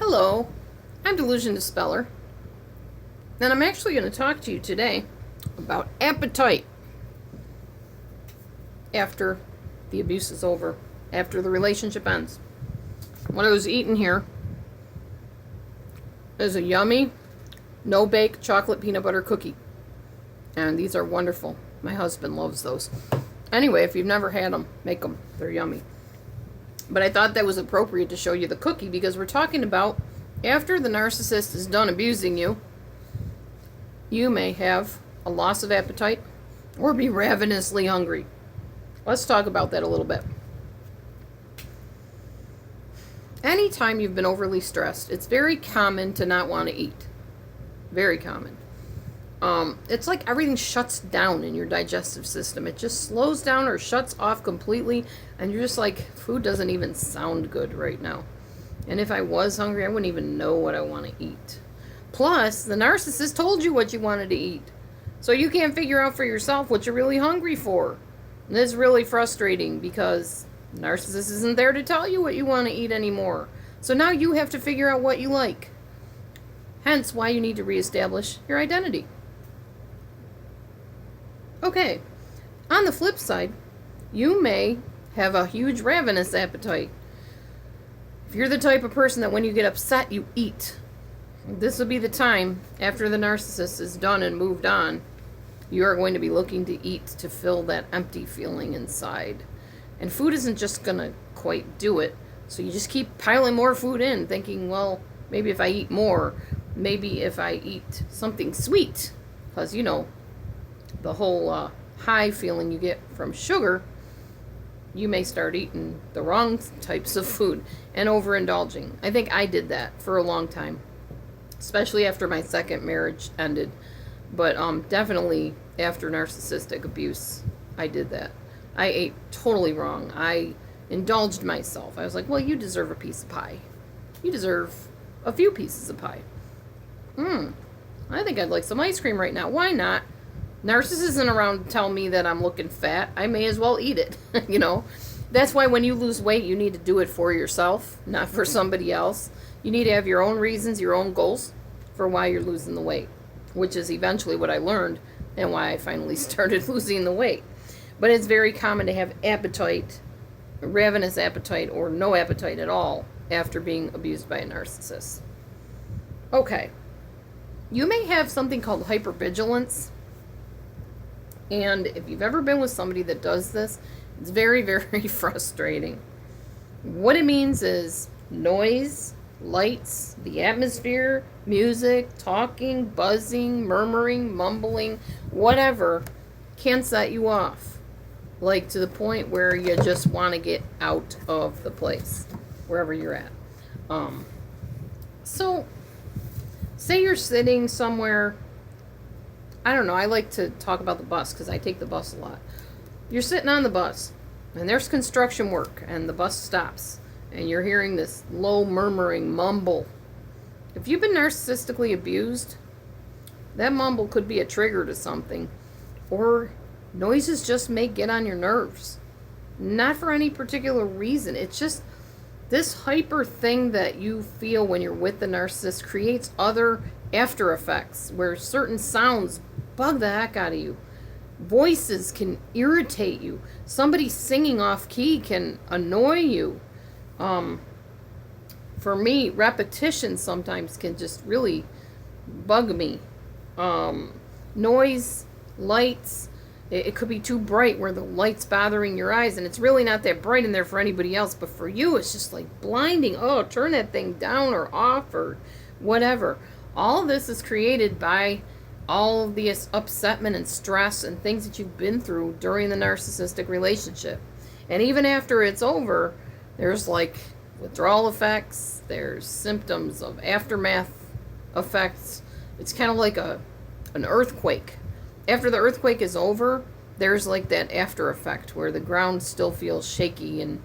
Hello, I'm Delusion Dispeller, and I'm actually going to talk to you today about appetite after the abuse is over, after the relationship ends. What I was eating here is a yummy, no-bake chocolate peanut butter cookie, and these are wonderful. My husband loves those. Anyway, if you've never had them, make them. They're yummy. But I thought that was appropriate to show you the cookie because we're talking about after the narcissist is done abusing you, you may have a loss of appetite or be ravenously hungry. Let's talk about that a little bit. Anytime you've been overly stressed, it's very common to not want to eat. Very common. It's like everything shuts down in your digestive system. It just slows down or shuts off completely, and you're just like, food doesn't even sound good right now. And if I was hungry, I wouldn't even know what I want to eat. Plus, the narcissist told you what you wanted to eat. So you can't figure out for yourself what you're really hungry for. And this is really frustrating because the narcissist isn't there to tell you what you want to eat anymore. So now you have to figure out what you like. Hence why you need to reestablish your identity. Okay, on the flip side, you may have a huge ravenous appetite. If you're the type of person that when you get upset, you eat, this will be the time after the narcissist is done and moved on, you are going to be looking to eat to fill that empty feeling inside. And food isn't just going to quite do it, so you just keep piling more food in, thinking, well, maybe if I eat more, maybe if I eat something sweet, because, you know, the whole high feeling you get from sugar, you may start eating the wrong types of food and overindulging. I think I did that for a long time, especially after my second marriage ended. But definitely after narcissistic abuse, I did that. I ate totally wrong. I indulged myself. I was like, well, you deserve a piece of pie. You deserve a few pieces of pie. I think I'd like some ice cream right now. Why not? Narcissist isn't around to tell me that I'm looking fat. I may as well eat it, you know. That's why when you lose weight, you need to do it for yourself, not for somebody else. You need to have your own reasons, your own goals for why you're losing the weight, which is eventually what I learned and why I finally started losing the weight. But it's very common to have appetite, ravenous appetite, or no appetite at all after being abused by a narcissist. Okay. You may have something called hypervigilance. And if you've ever been with somebody that does this, it's very, very frustrating. What it means is noise, lights, the atmosphere, music, talking, buzzing, murmuring, mumbling, whatever can set you off. Like to the point where you just want to get out of the place, wherever you're at. So, say you're sitting somewhere. I don't know, I like to talk about the bus because I take the bus a lot. You're sitting on the bus, and there's construction work, and the bus stops, and you're hearing this low murmuring mumble. If you've been narcissistically abused, that mumble could be a trigger to something, or noises just may get on your nerves. Not for any particular reason. It's just this hyper thing that you feel when you're with the narcissist creates other after effects where certain sounds bug the heck out of you. Voices can irritate you. Somebody singing off key can annoy you. For me, repetition sometimes can just really bug me. Noise, lights, it could be too bright where the light's bothering your eyes, and it's really not that bright in there for anybody else, but for you it's just like blinding. Oh, turn that thing down or off or whatever. All of this is created by all of the upsetment and stress and things that you've been through during the narcissistic relationship. And even after it's over, there's like withdrawal effects, there's symptoms of aftermath effects. It's kind of like an earthquake. After the earthquake is over, there's like that after effect where the ground still feels shaky and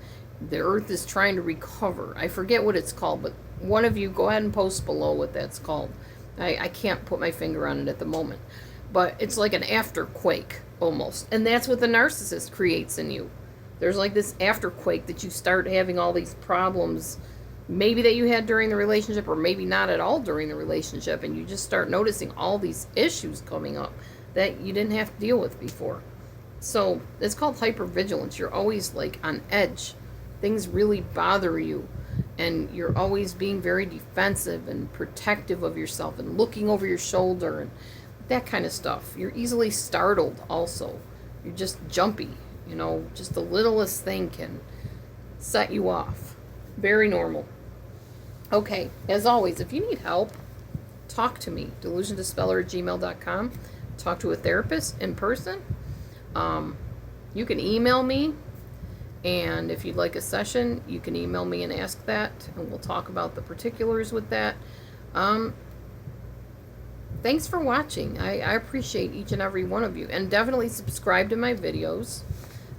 the earth is trying to recover. I forget what it's called, but one of you go ahead and post below what that's called. I can't put my finger on it at the moment. But it's like an afterquake almost. And that's what the narcissist creates in you. There's like this afterquake that you start having all these problems maybe that you had during the relationship, or maybe not at all during the relationship, and you just start noticing all these issues coming up that you didn't have to deal with before. So it's called hypervigilance. You're always like on edge. Things really bother you, and you're always being very defensive and protective of yourself and looking over your shoulder and that kind of stuff. You're easily startled also. You're just jumpy. You know, just the littlest thing can set you off. Very normal. Okay, as always, if you need help, talk to me. delusiondispeller@gmail.com. Talk to a therapist in person. You can email me, and if you'd like a session, you can email me and ask that, and we'll talk about the particulars with that. Thanks for watching. I appreciate each and every one of you, and definitely subscribe to my videos.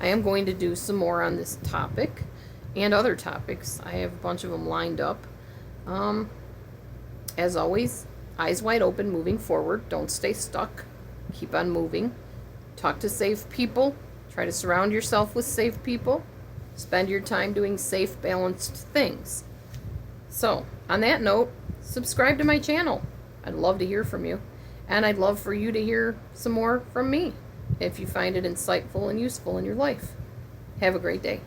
I am going to do some more on this topic and other topics. I have a bunch of them lined up. As always, eyes wide open, moving forward. Don't stay stuck. Keep on moving. Talk to safe people. Try to surround yourself with safe people. Spend your time doing safe, balanced things. So, on that note, subscribe to my channel. I'd love to hear from you. And I'd love for you to hear some more from me if you find it insightful and useful in your life. Have a great day.